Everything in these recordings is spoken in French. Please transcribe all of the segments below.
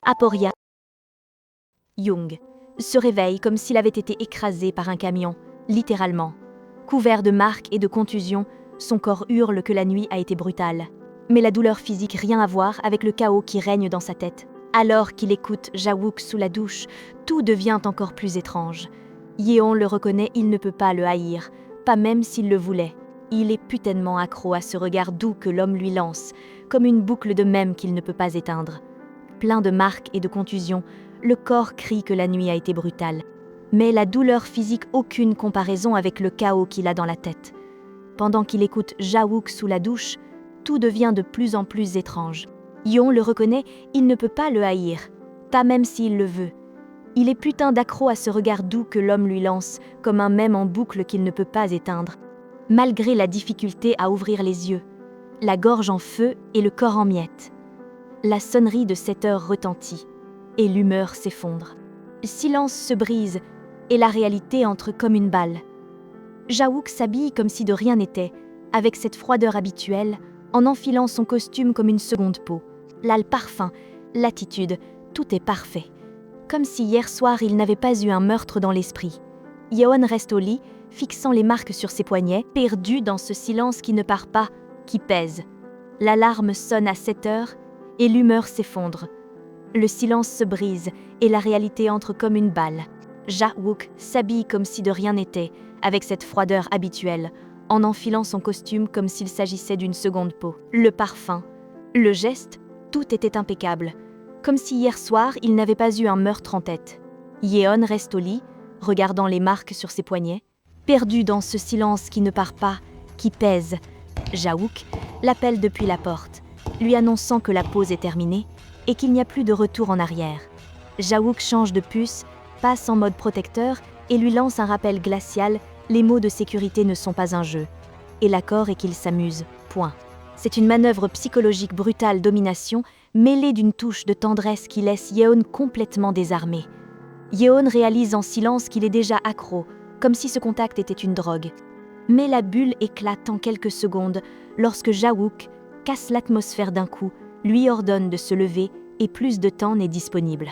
Aporia. Young se réveille comme s'il avait été écrasé par un camion, littéralement. Couvert de marques et de contusions, son corps hurle que la nuit a été brutale. Mais la douleur physique rien à voir avec le chaos qui règne dans sa tête. Alors qu'il écoute Jawook sous la douche, tout devient encore plus étrange. Yeon le reconnaît, il ne peut pas le haïr, pas même s'il le voulait. Il est putainement accro à ce regard doux que l'homme lui lance, comme une boucle de mème qu'il ne peut pas éteindre. Plein de marques et de contusions, le corps crie que la nuit a été brutale. Mais la douleur physique aucune comparaison avec le chaos qu'il a dans la tête. Pendant qu'il écoute Jawook sous la douche, tout devient de plus en plus étrange. Yeon le reconnaît, il ne peut pas le haïr, pas même s'il le veut. Il est putain d'accro à ce regard doux que l'homme lui lance, comme un mème en boucle qu'il ne peut pas éteindre. Malgré la difficulté à ouvrir les yeux, la gorge en feu et le corps en miettes. La sonnerie de 7 heures retentit, et l'humeur s'effondre. Le silence se brise, et la réalité entre comme une balle. Jawook s'habille comme si de rien n'était, avec cette froideur habituelle, en enfilant son costume comme une seconde peau. Là, le parfum, l'attitude, tout est parfait. Comme si hier soir il n'avait pas eu un meurtre dans l'esprit. Yeon reste au lit, fixant les marques sur ses poignets, perdu dans ce silence qui ne part pas, qui pèse. L'alarme sonne à 7 heures, et l'humeur s'effondre. Le silence se brise, et la réalité entre comme une balle. Jawook s'habille comme si de rien n'était, avec cette froideur habituelle, en enfilant son costume comme s'il s'agissait d'une seconde peau. Le parfum, le geste, tout était impeccable, comme si hier soir il n'avait pas eu un meurtre en tête. Yeon reste au lit, regardant les marques sur ses poignets, perdu dans ce silence qui ne part pas, qui pèse. Jawook l'appelle depuis la porte, lui annonçant que la pause est terminée et qu'il n'y a plus de retour en arrière. Jawook change de puce, passe en mode protecteur et lui lance un rappel glacial. Les mots de sécurité ne sont pas un jeu. Et l'accord est qu'il s'amuse. Point. C'est une manœuvre psychologique brutale domination, mêlée d'une touche de tendresse qui laisse Yeon complètement désarmé. Yeon réalise en silence qu'il est déjà accro, comme si ce contact était une drogue. Mais la bulle éclate en quelques secondes lorsque Jawook casse l'atmosphère d'un coup, lui ordonne de se lever et plus de temps n'est disponible.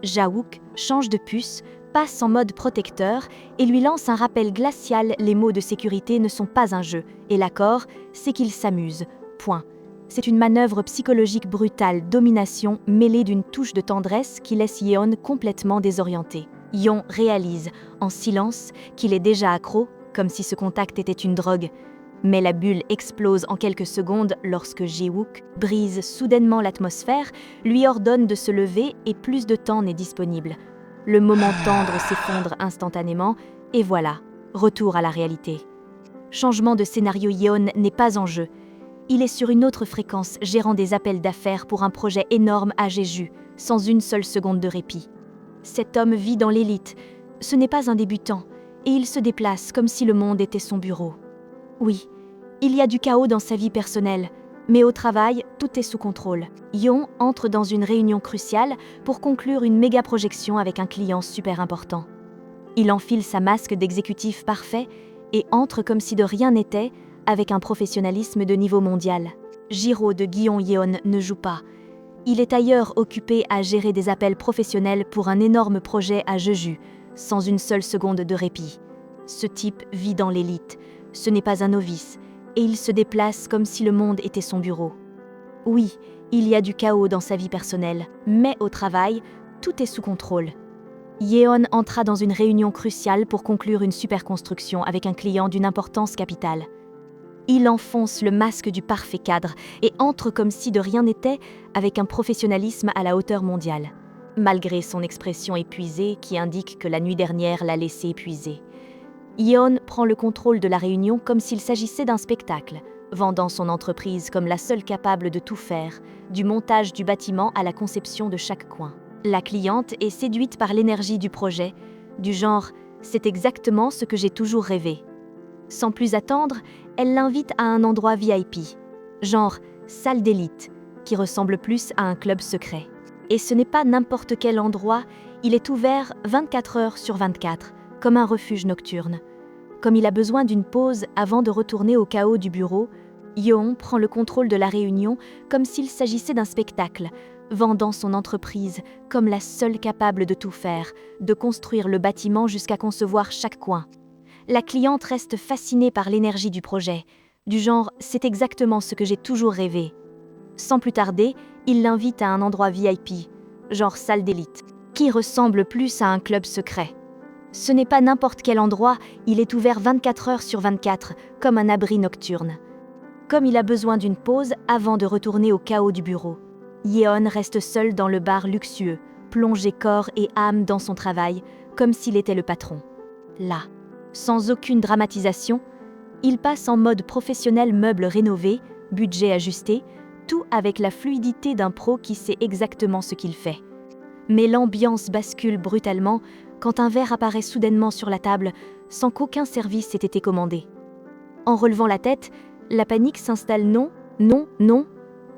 Jawook change de puce, passe en mode protecteur et lui lance un rappel glacial. Les mots de sécurité ne sont pas un jeu, et l'accord, c'est qu'il s'amuse. Point. C'est une manœuvre psychologique brutale, domination, mêlée d'une touche de tendresse qui laisse Yeon complètement désorienté. Yeon réalise, en silence, qu'il est déjà accro, comme si ce contact était une drogue. Mais la bulle explose en quelques secondes lorsque Jawook brise soudainement l'atmosphère, lui ordonne de se lever et plus de temps n'est disponible. Le moment tendre s'effondre instantanément, et voilà, retour à la réalité. Changement de scénario, Yeon n'est pas en jeu. Il est sur une autre fréquence, gérant des appels d'affaires pour un projet énorme à Jeju, sans une seule seconde de répit. Cet homme vit dans l'élite, ce n'est pas un débutant, et il se déplace comme si le monde était son bureau. Oui, il y a du chaos dans sa vie personnelle, mais au travail, tout est sous contrôle. Yeon entre dans une réunion cruciale pour conclure une méga projection avec un client super important. Il enfile sa masque d'exécutif parfait et entre comme si de rien n'était, avec un professionnalisme de niveau mondial. Jiro de Guillon Yeon ne joue pas. Il est ailleurs occupé à gérer des appels professionnels pour un énorme projet à Jeju, sans une seule seconde de répit. Ce type vit dans l'élite, ce n'est pas un novice, et il se déplace comme si le monde était son bureau. Oui, il y a du chaos dans sa vie personnelle, mais au travail, tout est sous contrôle. Yeon entra dans une réunion cruciale pour conclure une superconstruction avec un client d'une importance capitale. Il enfonce le masque du parfait cadre et entre comme si de rien n'était avec un professionnalisme à la hauteur mondiale, malgré son expression épuisée qui indique que la nuit dernière l'a laissé épuisé. Yeon prend le contrôle de la réunion comme s'il s'agissait d'un spectacle, vendant son entreprise comme la seule capable de tout faire, du montage du bâtiment à la conception de chaque coin. La cliente est séduite par l'énergie du projet, du genre « c'est exactement ce que j'ai toujours rêvé ». Sans plus attendre, elle l'invite à un endroit VIP, genre salle d'élite, qui ressemble plus à un club secret. Et ce n'est pas n'importe quel endroit, il est ouvert 24 heures sur 24, comme un refuge nocturne. Comme il a besoin d'une pause avant de retourner au chaos du bureau, Yeon prend le contrôle de la réunion comme s'il s'agissait d'un spectacle, vendant son entreprise comme la seule capable de tout faire, de construire le bâtiment jusqu'à concevoir chaque coin. La cliente reste fascinée par l'énergie du projet, du genre « c'est exactement ce que j'ai toujours rêvé ». Sans plus tarder, il l'invite à un endroit VIP, genre salle d'élite, qui ressemble plus à un club secret. Ce n'est pas n'importe quel endroit, il est ouvert 24 heures sur 24, comme un abri nocturne. Comme il a besoin d'une pause avant de retourner au chaos du bureau, Yeon reste seul dans le bar luxueux, plongé corps et âme dans son travail, comme s'il était le patron. Là, sans aucune dramatisation, il passe en mode professionnel, meubles rénovés, budget ajusté, tout avec la fluidité d'un pro qui sait exactement ce qu'il fait. Mais l'ambiance bascule brutalement quand un verre apparaît soudainement sur la table sans qu'aucun service ait été commandé. En relevant la tête, la panique s'installe. Non, non, non,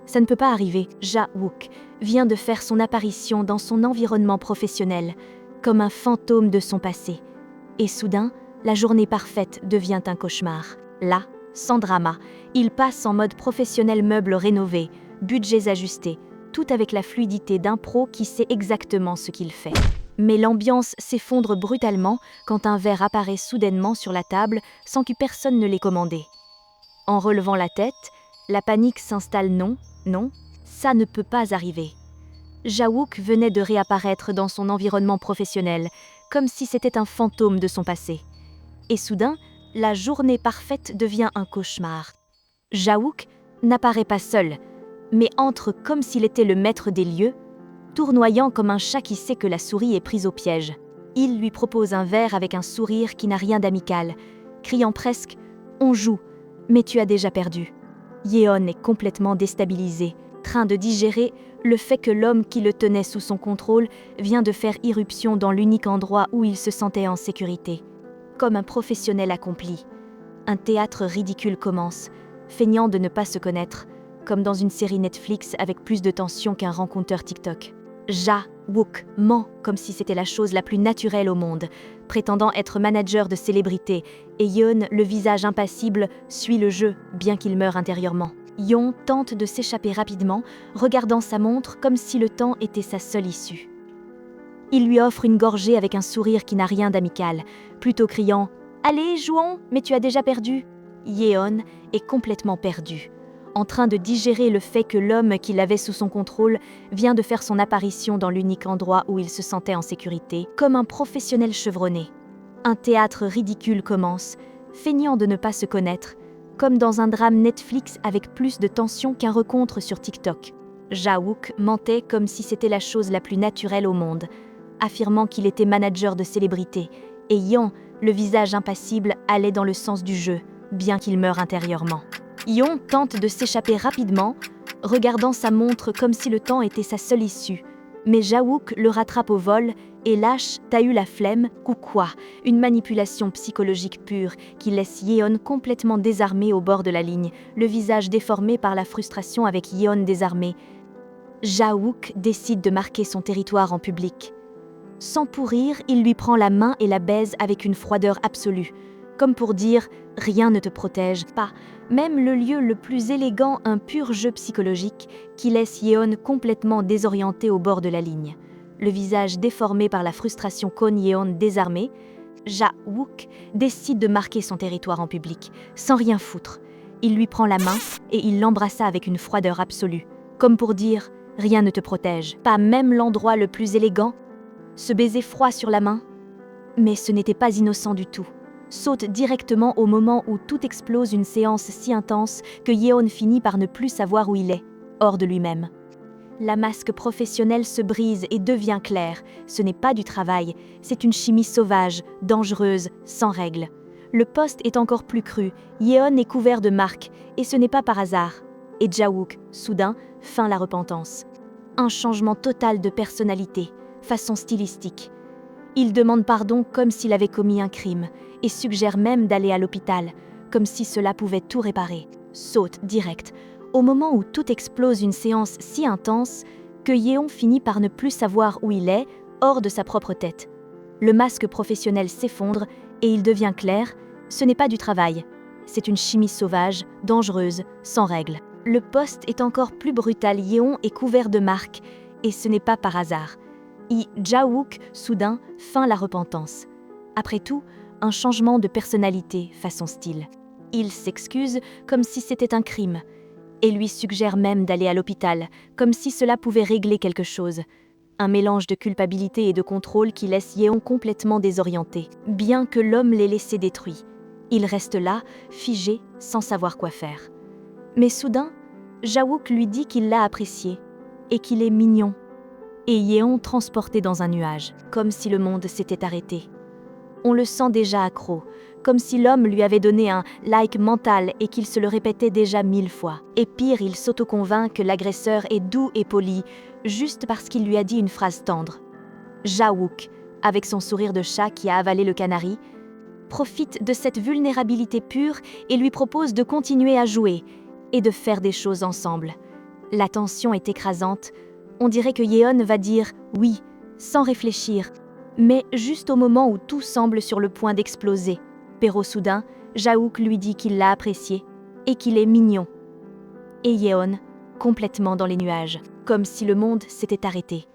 ça ne peut pas arriver. Ja-wook vient de faire son apparition dans son environnement professionnel, comme un fantôme de son passé. Et soudain, la journée parfaite devient un cauchemar. Là, sans drama, il passe en mode professionnel, meubles rénovés, budgets ajustés, tout avec la fluidité d'un pro qui sait exactement ce qu'il fait. Mais l'ambiance s'effondre brutalement quand un verre apparaît soudainement sur la table sans que personne ne l'ait commandé. En relevant la tête, la panique s'installe. Non, non, ça ne peut pas arriver. Ja-wook venait de réapparaître dans son environnement professionnel, comme si c'était un fantôme de son passé. Et soudain, la journée parfaite devient un cauchemar. Ja-wook n'apparaît pas seul, mais entre comme s'il était le maître des lieux, tournoyant comme un chat qui sait que la souris est prise au piège. Il lui propose un verre avec un sourire qui n'a rien d'amical, criant presque « On joue, mais tu as déjà perdu ». Yeon est complètement déstabilisé, train de digérer le fait que l'homme qui le tenait sous son contrôle vient de faire irruption dans l'unique endroit où il se sentait en sécurité. Comme un professionnel accompli, un théâtre ridicule commence, feignant de ne pas se connaître, comme dans une série Netflix avec plus de tension qu'un rencontreur TikTok. Ja-wook ment comme si c'était la chose la plus naturelle au monde, prétendant être manager de célébrités, et Yeon, le visage impassible, suit le jeu, bien qu'il meure intérieurement. Yeon tente de s'échapper rapidement, regardant sa montre comme si le temps était sa seule issue. Il lui offre une gorgée avec un sourire qui n'a rien d'amical, plutôt criant « Allez, jouons, mais tu as déjà perdu !» Yeon est complètement perdu, en train de digérer le fait que l'homme qu'il avait sous son contrôle vient de faire son apparition dans l'unique endroit où il se sentait en sécurité, comme un professionnel chevronné. Un théâtre ridicule commence, feignant de ne pas se connaître, comme dans un drame Netflix avec plus de tension qu'un rencontre sur TikTok. Ja-wook mentait comme si c'était la chose la plus naturelle au monde, affirmant qu'il était manager de célébrité, et Yeon, le visage impassible, allait dans le sens du jeu, bien qu'il meure intérieurement. Yeon tente de s'échapper rapidement, regardant sa montre comme si le temps était sa seule issue. Mais Ja-wook le rattrape au vol et lâche « T'as eu la flemme » ou quoi, une manipulation psychologique pure qui laisse Yeon complètement désarmé au bord de la ligne, le visage déformé par la frustration avec Yeon désarmé. Ja-wook décide de marquer son territoire en public. Sans pourrir, il lui prend la main et la baise avec une froideur absolue, comme pour dire « rien ne te protège pas ». Même le lieu le plus élégant, un pur jeu psychologique qui laisse Yeon complètement désorienté au bord de la ligne. Le visage déformé par la frustration qu'one Yeon désarmé, Ja-wook décide de marquer son territoire en public, sans rien foutre. Il lui prend la main et il l'embrassa avec une froideur absolue, comme pour dire « rien ne te protège ». Pas même l'endroit le plus élégant, ce baiser froid sur la main. Mais ce n'était pas innocent du tout. Saute directement au moment où tout explose, une séance si intense que Yeon finit par ne plus savoir où il est, hors de lui-même. La masque professionnelle se brise et devient claire. Ce n'est pas du travail, c'est une chimie sauvage, dangereuse, sans règles. Le poste est encore plus cru, Yeon est couvert de marques, et ce n'est pas par hasard. Et Ja-wook, soudain, feint la repentance. Un changement total de personnalité, façon stylistique. Il demande pardon comme s'il avait commis un crime, et suggère même d'aller à l'hôpital, comme si cela pouvait tout réparer. Saute direct, au moment où tout explose, une séance si intense que Yeon finit par ne plus savoir où il est, hors de sa propre tête. Le masque professionnel s'effondre et il devient clair, ce n'est pas du travail, c'est une chimie sauvage, dangereuse, sans règles. Le poste est encore plus brutal, Yeon est couvert de marques, Et ce n'est pas par hasard. Jae-wook, soudain, feint la repentance. Après tout, un changement de personnalité façon style. Il s'excuse comme si c'était un crime, et lui suggère même d'aller à l'hôpital, comme si cela pouvait régler quelque chose. Un mélange de culpabilité et de contrôle qui laisse Yeon complètement désorienté. Bien que l'homme l'ait laissé détruit, il reste là, figé, sans savoir quoi faire. Mais soudain, Jae-wook lui dit qu'il l'a apprécié, et qu'il est mignon. Et Yeon transporté dans un nuage, comme si le monde s'était arrêté. On le sent déjà accro, comme si l'homme lui avait donné un « like » mental et qu'il se le répétait déjà 1000 fois. Et pire, il s'auto-convainc que l'agresseur est doux et poli, juste parce qu'il lui a dit une phrase tendre. Jae-wook, avec son sourire de chat qui a avalé le canari, profite de cette vulnérabilité pure et lui propose de continuer à jouer et de faire des choses ensemble. La tension est écrasante. On dirait que Yeon va dire « oui » sans réfléchir, mais juste au moment où tout semble sur le point d'exploser. Pero soudain, Jae-wook lui dit qu'il l'a apprécié et qu'il est mignon. Et Yeon, complètement dans les nuages, comme si le monde s'était arrêté.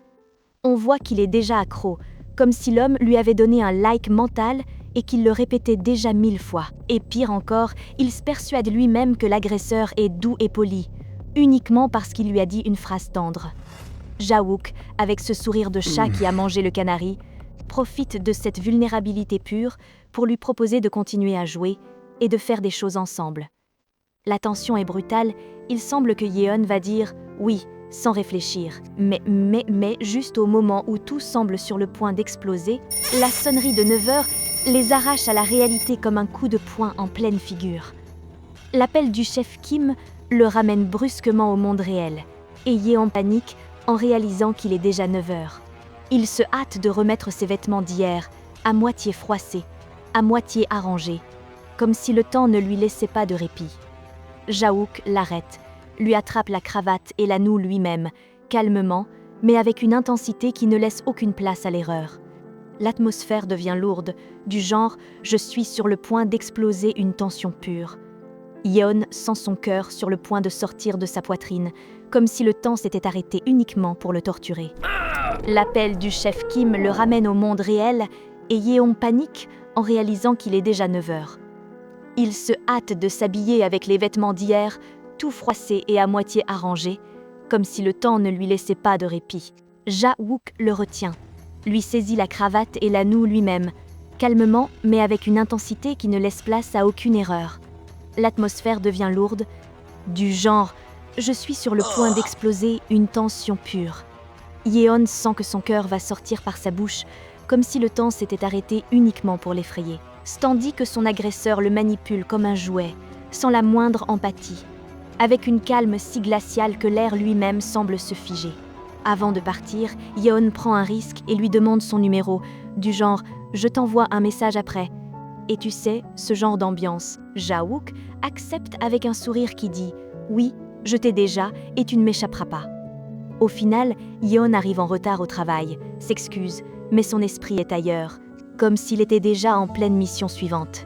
On voit qu'il est déjà accro, comme si l'homme lui avait donné un like mental et qu'il le répétait déjà 1000 fois. Et pire encore, il se persuade lui-même que l'agresseur est doux et poli, uniquement parce qu'il lui a dit une phrase tendre. Jae-wook, avec ce sourire de chat qui a mangé le canari, profite de cette vulnérabilité pure pour lui proposer de continuer à jouer et de faire des choses ensemble. La tension est brutale, il semble que Yeon va dire « oui » sans réfléchir. Mais juste au moment où tout semble sur le point d'exploser, la sonnerie de 9h les arrache à la réalité comme un coup de poing en pleine figure. L'appel du chef Kim le ramène brusquement au monde réel, et Yeon panique en réalisant qu'il est déjà 9h. Il se hâte de remettre ses vêtements d'hier, à moitié froissés, à moitié arrangés, comme si le temps ne lui laissait pas de répit. Jae-wook l'arrête, lui attrape la cravate et la noue lui-même, calmement, mais avec une intensité qui ne laisse aucune place à l'erreur. L'atmosphère devient lourde, du genre « je suis sur le point d'exploser une tension pure ». Yeon sent son cœur sur le point de sortir de sa poitrine, comme si le temps s'était arrêté uniquement pour le torturer. L'appel du chef Kim le ramène au monde réel et Yeon panique en réalisant qu'il est déjà 9h. Il se hâte de s'habiller avec les vêtements d'hier, tout froissés et à moitié arrangés, comme si le temps ne lui laissait pas de répit. Jae-wook le retient, lui saisit la cravate et la noue lui-même, calmement mais avec une intensité qui ne laisse place à aucune erreur. L'atmosphère devient lourde, du genre « je suis sur le point d'exploser une tension pure ». Yeon sent que son cœur va sortir par sa bouche, comme si le temps s'était arrêté uniquement pour l'effrayer, tandis que son agresseur le manipule comme un jouet, sans la moindre empathie, avec une calme si glaciale que l'air lui-même semble se figer. Avant de partir, Yeon prend un risque et lui demande son numéro, du genre « je t'envoie un message après ». Et tu sais, ce genre d'ambiance. Jae-wook accepte avec un sourire qui dit « oui, je t'ai déjà et tu ne m'échapperas pas ». Au final, Yeon arrive en retard au travail, s'excuse, mais son esprit est ailleurs, comme s'il était déjà en pleine mission suivante.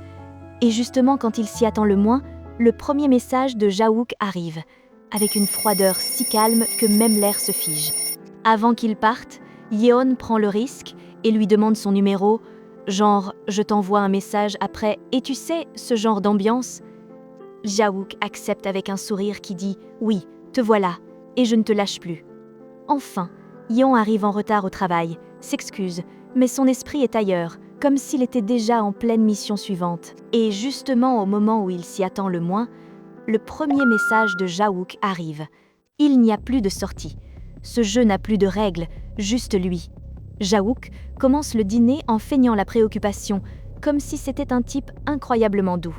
Et justement quand il s'y attend le moins, le premier message de Jae-wook arrive, avec une froideur si calme que même l'air se fige. Avant qu'il parte, Yeon prend le risque et lui demande son numéro, genre « je t'envoie un message après et tu sais, ce genre d'ambiance ». Jae-wook accepte avec un sourire qui dit « oui, te voilà, et je ne te lâche plus ». Enfin, Yeon arrive en retard au travail, s'excuse, mais son esprit est ailleurs, comme s'il était déjà en pleine mission suivante. Et justement au moment où il s'y attend le moins, le premier message de Jae-wook arrive. Il n'y a plus de sortie. Ce jeu n'a plus de règles, juste lui. Jae-wook commence le dîner en feignant la préoccupation, comme si c'était un type incroyablement doux.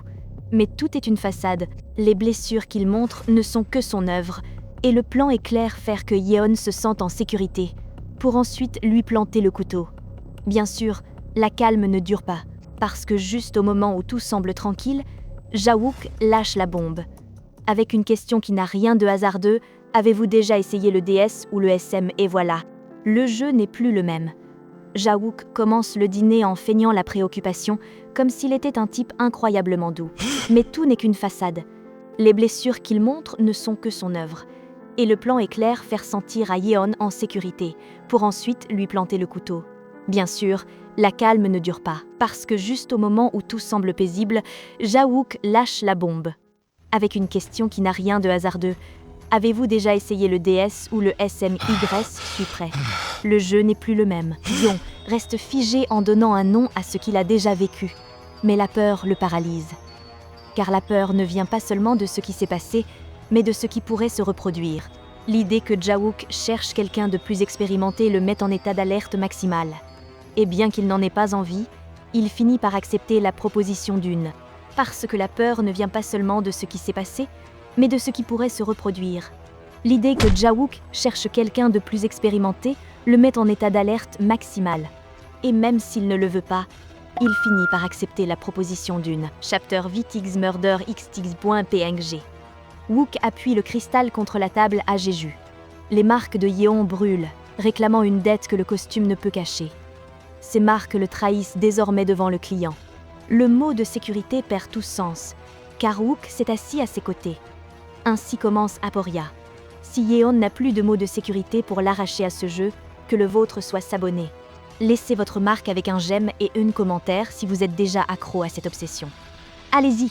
Mais tout est une façade, les blessures qu'il montre ne sont que son œuvre, et le plan est clair faire que Yeon se sente en sécurité, pour ensuite lui planter le couteau. Bien sûr, la calme ne dure pas, parce que juste au moment où tout semble tranquille, Jae-wook lâche la bombe. Avec une question qui n'a rien de hasardeux, avez-vous déjà essayé le DS ou le SM et voilà, le jeu n'est plus le même. Jae-wook commence le dîner en feignant la préoccupation, comme s'il était un type incroyablement doux. Mais tout n'est qu'une façade. Les blessures qu'il montre ne sont que son œuvre. Et le plan est clair, faire sentir à Yeon en sécurité, pour ensuite lui planter le couteau. Bien sûr, la calme ne dure pas, parce que juste au moment où tout semble paisible, Ja-wook lâche la bombe. Avec une question qui n'a rien de hasardeux. Avez-vous déjà essayé le DS ou le SMY suis prêt. Le jeu n'est plus le même. Yeon reste figé en donnant un nom à ce qu'il a déjà vécu. Mais la peur le paralyse. Car la peur ne vient pas seulement de ce qui s'est passé, mais de ce qui pourrait se reproduire. L'idée que Ja-wook cherche quelqu'un de plus expérimenté le met en état d'alerte maximale. Et bien qu'il n'en ait pas envie, il finit par accepter la proposition d'une. Parce que la peur ne vient pas seulement de ce qui s'est passé, mais de ce qui pourrait se reproduire. L'idée que Ja-wook cherche quelqu'un de plus expérimenté le met en état d'alerte maximale. Et même s'il ne le veut pas, il finit par accepter la proposition d'une. Chapter VTX Murder XTX.png. Wook appuie le cristal contre la table à Jeju. Les marques de Yeon brûlent, réclamant une dette que le costume ne peut cacher. Ces marques le trahissent désormais devant le client. Le mot de sécurité perd tout sens, car Wook s'est assis à ses côtés. Ainsi commence Aporia. Si Yeon n'a plus de mot de sécurité pour l'arracher à ce jeu, que le vôtre soit s'abonner. Laissez votre marque avec un j'aime et un commentaire si vous êtes déjà accro à cette obsession. Allez-y!